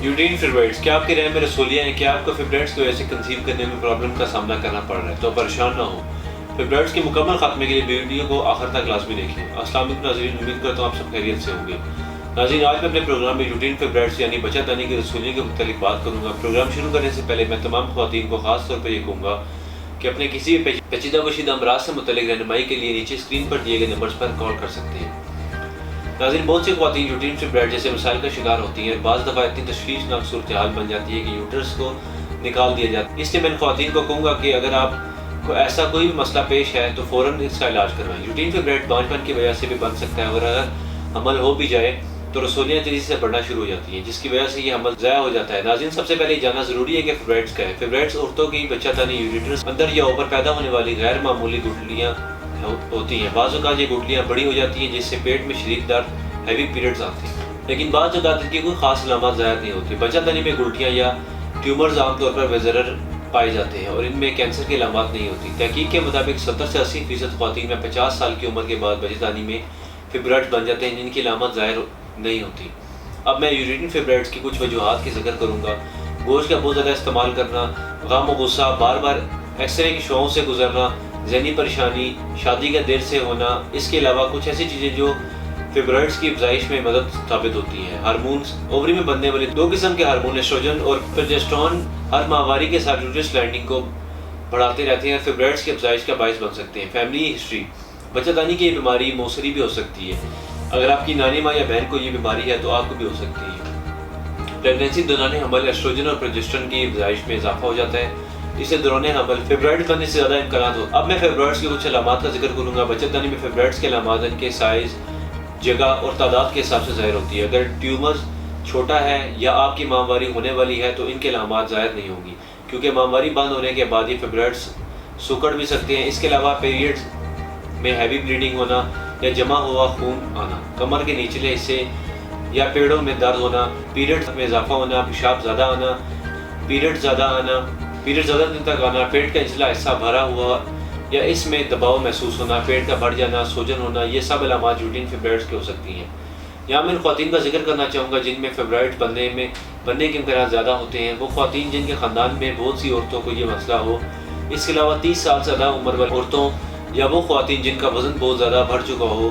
Uterine fibroids, کیا آپ کے رحم میں رسولیاں ہیں؟ کیا آپ کو فائبرائڈس کی وجہ سے کنسیو کرنے میں پرابلم کا سامنا کرنا پڑ رہا ہے؟ تو پریشان نہ ہو، فائبرائڈس کے مکمل خاتمے کے لیے ویڈیو کو آخر تک لازمی دیکھیں۔ السلام علیکم ناظرین، امید کرتا ہوں آپ سب خیریت سے ہوں گے۔ ناظرین، آج میں اپنے پروگرام میں یوٹرین فائبرائڈس یعنی بچہ دانی کی رسولیوں کے متعلق بات کروں گا۔ پروگرام شروع کرنے سے پہلے میں تمام خواتین کو خاص طور پر یہ کہوں گا کہ اپنے کسی بھی پیچیدہ کشیدہ امراض سے متعلق رہنمائی کے لیے نیچے اسکرین پر دیے گئے نمبرز پر کال کر سکتے ہیں۔ ناظرین، بہت سی خواتین یوٹرین فائبرائڈ جیسے مسائل کا شکار ہوتی ہیں۔ بعض دفعہ اتنی تشویشناک صورتحال بن جاتی ہے کہ یوٹرس کو نکال دیا جاتا ہے۔ اس لیے میں خواتین کو کہوں گا کہ اگر آپ کو ایسا کوئی بھی مسئلہ پیش ہے تو فوراً اس کا علاج کروائیں۔ یوٹرین فائبرائڈ بانجھپن کی وجہ سے بھی بن سکتا ہے، اور اگر حمل ہو بھی جائے تو رسولیاں تیزی سے بڑھنا شروع ہو جاتی ہیں، جس کی وجہ سے یہ حمل ضائع ہو جاتا ہے۔ ناظرین، سب سے پہلے یہ جاننا ضروری ہے کہ فائبرائڈس کیا ہے۔ فائبرائڈس عورتوں کی بچہ دانی یوٹرس اندر یا اوپر پیدا ہونے والی غیر معمولی گٹھلیاں ہوتی ہیں۔ بعض اوقات یہ گٹھلیاں بڑی ہو جاتی ہیں، جس سے پیٹ میں شدید درد، ہیوی پیریڈز آتے ہیں، لیکن بعض اوقات ان کی کوئی خاص علامات ظاہر نہیں ہوتی۔ بچہ دانی میں گلٹیاں یا ٹیومرز عام طور پر بے پائے جاتے ہیں اور ان میں کینسر کی علامات نہیں ہوتی۔ تحقیق کے مطابق 70 سے 80% خواتین میں 50 سال کی عمر کے بعد بچہ دانی میں فائبرائڈز بن جاتے ہیں، جن کی علامات ظاہر نہیں ہوتی۔ اب میں یوٹرین فائبرائڈز کی کچھ وجوہات کی ذکر کروں گا۔ گوشت کا بہت زیادہ استعمال کرنا، غم و غصہ، بار بار ایکس رے کی شعاؤں سے گزرنا، ذہنی پریشانی، شادی کا دیر سے ہونا۔ اس کے علاوہ کچھ ایسی چیزیں جو فائبرائڈس کی افزائش میں مدد ثابت ہوتی ہیں۔ ہارمونز، اووری میں بننے والے 2 قسم کے ہارمون ایسٹروجن اور پروجسٹرون ہر ماہواری کے ساتھ یوٹرس لائننگ کو بڑھاتے رہتے ہیں اور فائبرائڈس کی افزائش کا باعث بن سکتے ہیں۔ فیملی ہسٹری، بچہ دانی کی یہ بیماری موثری بھی ہو سکتی ہے۔ اگر آپ کی نانی ماں یا بہن کو یہ بیماری ہے تو آپ کو بھی ہو سکتی ہے۔ پریگنینسی دوران حمل ایسٹروجن اور پروجسٹرون کی افزائش میں اضافہ ہو جاتا ہے، اس سے دوران حمل فائبرائڈز بننے سے زیادہ امکانات ہوتے ہیں۔ اب میں فائبرائڈس کی کچھ علامات کا ذکر کروں گا۔ بچہ دانی میں فائبرائڈس کے علامات ان کے سائز، جگہ اور تعداد کے حساب سے ظاہر ہوتی ہے۔ اگر ٹیومرز چھوٹا ہے یا آپ کی ماہواری ہونے والی ہے تو ان کے علامات ظاہر نہیں ہوں گی، کیونکہ ماہواری بند ہونے کے بعد یہ فائبرائڈس سکڑ بھی سکتے ہیں۔ اس کے علاوہ پیریڈز میں ہیوی بلیڈنگ ہونا یا جمع ہوا خون آنا، کمر کے نچلے حصے یا پیڑوں میں درد ہونا، پیریڈز میں اضافہ ہونا، پیشاب زیادہ آنا، پیریڈ زیادہ دن تک آنا، پیٹ کا نچلا حصہ بھرا ہوا یا اس میں دباؤ محسوس ہونا، پیٹ کا بڑھ جانا، سوجن ہونا، یہ سب علامات یوٹرین فائبرائڈس کی ہو سکتی ہیں۔ یہاں میں ان خواتین کا ذکر کرنا چاہوں گا جن میں فائبرائڈ بننے کے امکانات زیادہ ہوتے ہیں، وہ خواتین جن کے خاندان میں بہت سی عورتوں کو یہ مسئلہ ہو۔ اس کے علاوہ 30 سال سے زیادہ عمر والی عورتوں یا وہ خواتین جن کا وزن بہت زیادہ بڑھ چکا ہو،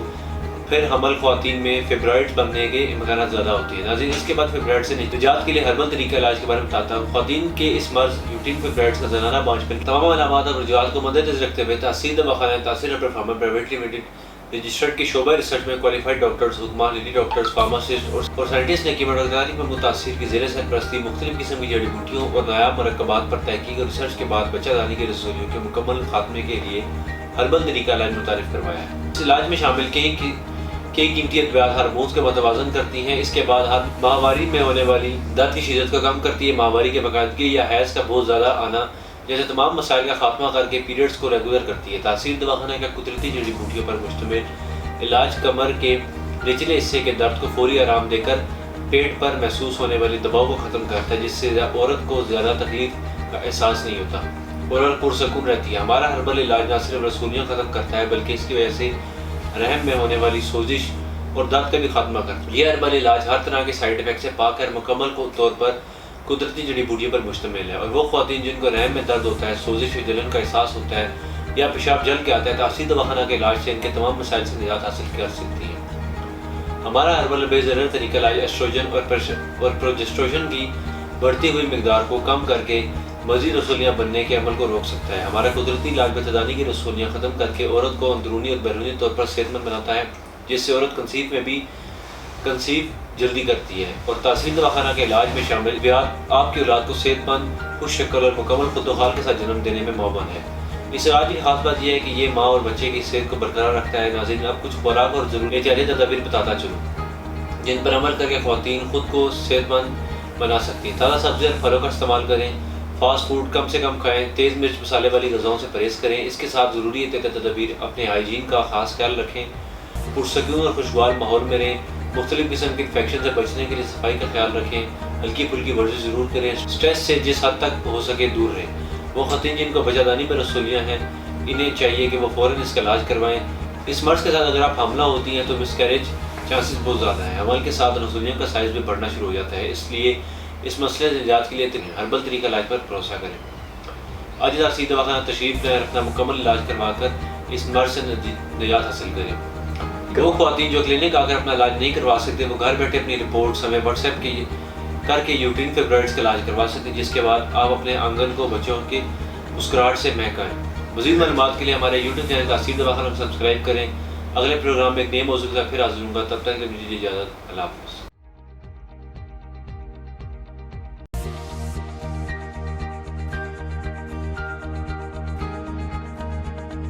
پھر حمل خواتین میں فائبرائڈ بننے کے امکانات زیادہ ہوتے ہیں۔ ناظرین، اس کے بعد فائبرائڈ سے نجات کے لیے ہربل طریقہ علاج کے بارے میں بتاتا ہوں۔ خواتین کے اس مرض یوٹرین فائبرائڈس کا زنانہ بانجھپن تمام علامات اور رجوعات کو مدنظر رکھتے ہوئے تحصیل دواخانہ Tasir doctor pharma private limited registered کے شعبہ ریسرچ میں کوالیفائڈ ڈاکٹرز، حکماں، لیڈی ڈاکٹرز، فارماسسٹ اور سائنٹسٹ نے کیموٹھیراپی میں متاثر کی زیر سرپرستی مختلف قسم کی جڑی بوٹیوں اور نایاب مرکبات پر تحقیق اور ریسرچ کے بعد بچہ دانی کی رسولیوں کے مکمل خاتمے کے لیے ہربل طریقہ علاج متعارف کروایا ہے۔ اس علاج میں شامل کئی قیمتی ادویات ہارمونز کو متوازن کرتی ہیں۔ اس کے بعد ماہواری میں ہونے والی درد کی شدت کو کم کرتی ہے، ماہواری کی باقاعدگی یا حیض کا بہت زیادہ آنا جیسے تمام مسائل کا خاتمہ کر کے پیریڈز کو ریگولر کرتی ہے۔ تحصیل دواخانہ کا قدرتی جڑی بوٹیوں پر مشتمل علاج کمر کے نچلے حصے کے درد کو فوری آرام دے کر پیٹ پر محسوس ہونے والی دباؤ کو ختم کرتا ہے، جس سے عورت کو زیادہ تکلیف کا احساس نہیں ہوتا اور پرسکون رہتی ہے۔ ہمارا ہربل علاج نہ صرف رسولیاں ختم کرتا ہے بلکہ اس کی وجہ سے رحم میں ہونے والی سوزش اور درد کا بھی خاتمہ کرتا ہے۔ یہ ہربل علاج ہر طرح کے سائیڈ ایفیکٹ سے پاک اور مکمل طور پر قدرتی جڑی بوٹیوں پر مشتمل ہے، اور وہ خواتین جن کو رحم میں درد ہوتا ہے، سوزش اور جلن کا احساس ہوتا ہے یا پیشاب جل کے آتا ہے، تحصیل دواخانہ کے علاج سے ان کے تمام مسائل سے نجات حاصل کر سکتی ہیں۔ ہمارا ہربل بے ضرر طریقہ علاج ایسٹروجن اور پروجسٹرون کی بڑھتی ہوئی مقدار کو کم کر کے مزید رسولیاں بننے کے عمل کو روک سکتا ہے۔ ہمارا قدرتی علاج بچہ دانی کی رسولیاں ختم کر کے عورت کو اندرونی اور بیرونی طور پر صحت مند بناتا ہے، جس سے عورت کنسیو جلدی کرتی ہے، اور تحصیل دواخانہ کے علاج میں شامل ادویات آپ کی اولاد کو صحت مند، خوش شکل اور مکمل خود و خال کے ساتھ جنم دینے میں معاون ہے۔ اس علاج کی خاص بات یہ ہے کہ یہ ماں اور بچے کی صحت کو برقرار رکھتا ہے۔ ناظرین، اب کچھ خوراک اور ضروری احتیاطی تدابیر بتاتا چلوں جن پر عمل کر کے خواتین خود کو صحت مند بنا سکتی ہیں۔ تازہ سبزی اور پھلوں کا استعمال کریں، فاسٹ فوڈ کم سے کم کھائیں، تیز مرچ مسالے والی غذاؤں سے پرہیز کریں۔ اس کے ساتھ ضروری احتیاطی تدابیر اپنے ہائیجین کا خاص خیال رکھیں، پرسکون اور خوشگوار ماحول میں رہیں، مختلف قسم کے انفیکشن سے بچنے کے لیے صفائی کا خیال رکھیں، ہلکی پھلکی ورزش ضرور کریں، سٹریس سے جس حد تک ہو سکے دور رہیں۔ وہ خواتین جن کو بچہ دانی میں رسولیاں ہیں انہیں چاہیے کہ وہ فوراً اس کا علاج کروائیں۔ اس مرض کے ساتھ اگر آپ حاملہ ہوتی ہیں تو مسکیریج چانسز بہت زیادہ ہیں۔ حمل کے ساتھ رسولیوں کا سائز بھی بڑھنا شروع ہو جاتا ہے، اس لیے اس مسئلے سے نجات کے لیے ہربل طریقہ علاج پر بھروسہ کریں۔ آج آپ سیدھا دواخانہ تشریف لائیں، اپنا مکمل علاج کروا کر اس مرض سے نجات حاصل کریں۔ وہ خواتین جو کلینک آ کر اپنا علاج نہیں کروا سکتے، وہ گھر بیٹھے اپنی رپورٹس ہمیں واٹس ایپ کر کے یوٹرین فائبرائڈز کا علاج کروا سکتے ہیں، جس کے بعد آپ اپنے آنگن کو بچوں کی مسکراہٹ سے مہکائیں۔ مزید معلومات کے لیے ہمارے یوٹیوب چینل کا سیدھا دواخانہ کو سبسکرائب کریں۔ اگلے پروگرام میں ایک نئے موضوع کے ساتھ پھر حاضر ہوں گا، تب تک کے لیے مجھے اجازت۔ اللہ حافظ۔